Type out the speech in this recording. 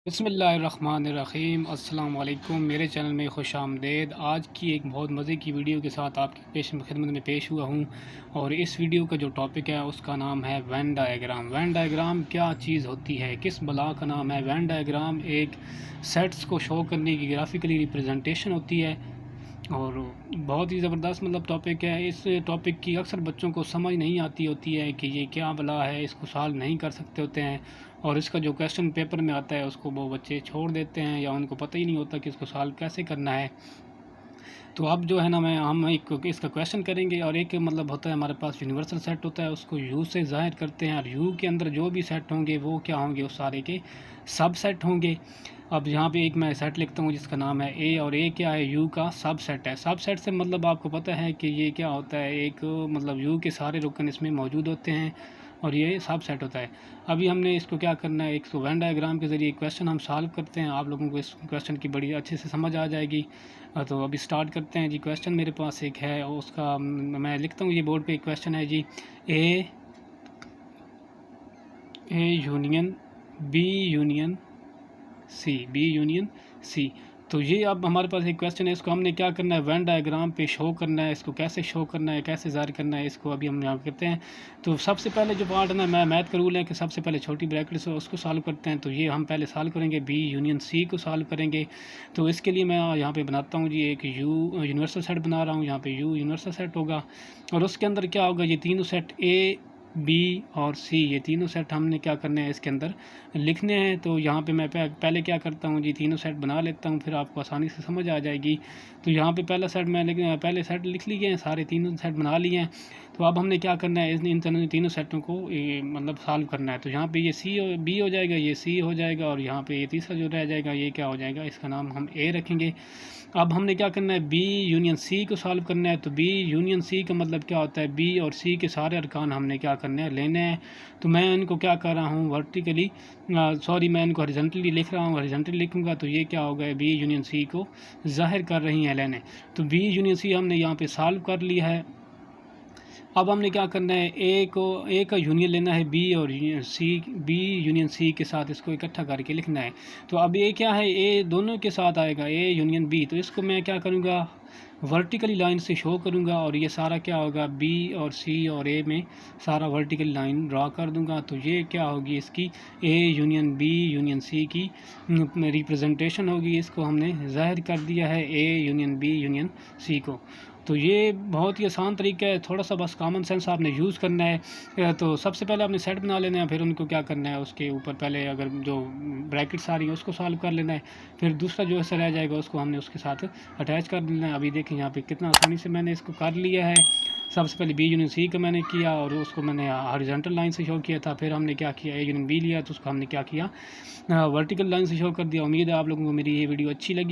बिस्मिल्लाहिर्रहमानिर्रहीम अस्सलाम वालेकुम। मेरे चैनल में खुश आमदेद। आज की एक बहुत मज़े की वीडियो के साथ आपकी खिदमत में पेश हुआ हूँ और इस वीडियो का जो टॉपिक है उसका नाम है वेन डायग्राम। वेन डायग्राम क्या चीज़ होती है, किस बला का नाम है। वेन डायग्राम एक सेट्स को शो करने की ग्राफिकली रिप्रेजेंटेशन होती है और बहुत ही ज़बरदस्त टॉपिक है। इस टॉपिक की अक्सर बच्चों को समझ नहीं आती होती है कि ये क्या बला है, इसको सॉल्व नहीं कर सकते होते हैं और इसका जो क्वेश्चन पेपर में आता है उसको वो बच्चे छोड़ देते हैं या उनको पता ही नहीं होता कि इसको सॉल्व कैसे करना है। तो अब जो है ना हम एक इसका क्वेश्चन करेंगे और एक होता है हमारे पास यूनिवर्सल सेट होता है, उसको यू से ज़ाहिर करते हैं और यू के अंदर जो भी सेट होंगे वो क्या होंगे, उस सारे के सब सेट होंगे। अब यहाँ पे एक मैं सेट लिखता हूँ जिसका नाम है ए और ए क्या है, यू का सब सेट है। सब सेट से आपको पता है कि ये क्या होता है, एक यू के सारे रुकन इसमें मौजूद होते हैं और ये सब सेट होता है। अभी हमने इसको क्या करना है, एक वेन डायग्राम के ज़रिए क्वेश्चन हम सॉल्व करते हैं। आप लोगों को इस क्वेश्चन की बड़ी अच्छे से समझ आ जाएगी। तो अभी स्टार्ट करते हैं जी। क्वेश्चन मेरे पास एक है, उसका मैं लिखता हूँ, ये बोर्ड पे एक क्वेश्चन है जी। A union B union C, B union C. तो ये अब हमारे पास एक क्वेश्चन है, इसको हमने क्या करना है, वेन डायग्राम पे शो करना है। इसको कैसे शो करना है, कैसे ज़ाहिर करना है, इसको अभी हम यहाँ करते हैं। तो सबसे पहले जो पार्ट है ना, मैं मैथ का रूल है कि सबसे पहले छोटी ब्रैकेट से उसको सॉल्व करते हैं। तो ये हम पहले सॉल्व करेंगे, बी यूनियन सी को सॉल्व करेंगे। तो इसके लिए मैं यहाँ पे बनाता हूँ जी, एक यू यूनिवर्सल सेट बना रहा हूँ। यहाँ पे यू यूनिवर्सल सेट होगा और उसके अंदर क्या होगा, ये तीनों सेट ए बी और सी, ये तीनों सेट हमने क्या करने हैं, इसके अंदर लिखने हैं। तो यहाँ पे मैं पहले क्या करता हूँ जी, तीनों सेट बना लेता हूँ, फिर आपको आसानी से समझ आ जाएगी। तो यहाँ पे पहला सेट पहले सेट लिख लिए हैं, सारे तीनों सेट बना लिए हैं। तो अब हमने क्या करना है, इन तीनों सेटों को सॉल्व करना है। तो यहाँ पे ये सी बी हो जाएगा, ये सी हो जाएगा और यहाँ पे ये तीसरा जो रह जाएगा ये क्या हो जाएगा, इसका नाम हम ए रखेंगे। अब हमने क्या करना है, बी यूनियन सी को सॉल्व करना है। तो बी यूनियन सी का क्या होता है, बी और सी के सारे अरकान हमने क्या करने हैं, लेने हैं। तो मैं इनको क्या कर रहा हूँ, वर्टिकली मैं इनको हॉरिजॉन्टली लिख रहा हूँ। हॉरिजॉन्टली लिखूँगा तो ये क्या होगा, बी यूनियन सी को ज़ाहिर कर रही हैं लेने। तो बी यूनियन सी हमने यहाँ पे सॉल्व कर लिया है। अब हमने क्या करना है, ए का यूनियन लेना है बी और सी, बी यूनियन सी के साथ इसको इकट्ठा करके लिखना है। तो अब ए क्या है, ए दोनों के साथ आएगा, ए यूनियन बी। तो इसको मैं क्या करूँगा, वर्टिकली लाइन से शो करूँगा और ये सारा क्या होगा, बी और सी और ए में सारा वर्टिकल लाइन ड्रा कर दूँगा। तो ये क्या होगी, इसकी A union B union C की रिप्रेजेंटेशन होगी। इसको हमने ज़ाहिर कर दिया है, A union B union C को। तो ये बहुत ही आसान तरीका है, थोड़ा सा बस कॉमन सेंस आपने यूज़ करना है। तो सबसे पहले आपने सेट बना लेना है, फिर उनको क्या करना है, उसके ऊपर पहले अगर जो ब्रैकेट्स आ रही हैं उसको सॉल्व कर लेना है। फिर दूसरा जो ऐसा रह जाएगा उसको हमने उसके साथ अटैच कर देना है। अभी देखें यहाँ पे कितना आसानी से मैंने इसको कर लिया है। सबसे पहले बी यूनियन सी का मैंने किया और उसको मैंने हॉरिजॉन्टल लाइन से शो किया था। फिर हमने क्या किया, ए यूनियन बी लिया तो उसको हमने क्या किया, वर्टिकल लाइन से शो कर दिया। उम्मीद है आप लोगों को मेरी ये वीडियो अच्छी लगी।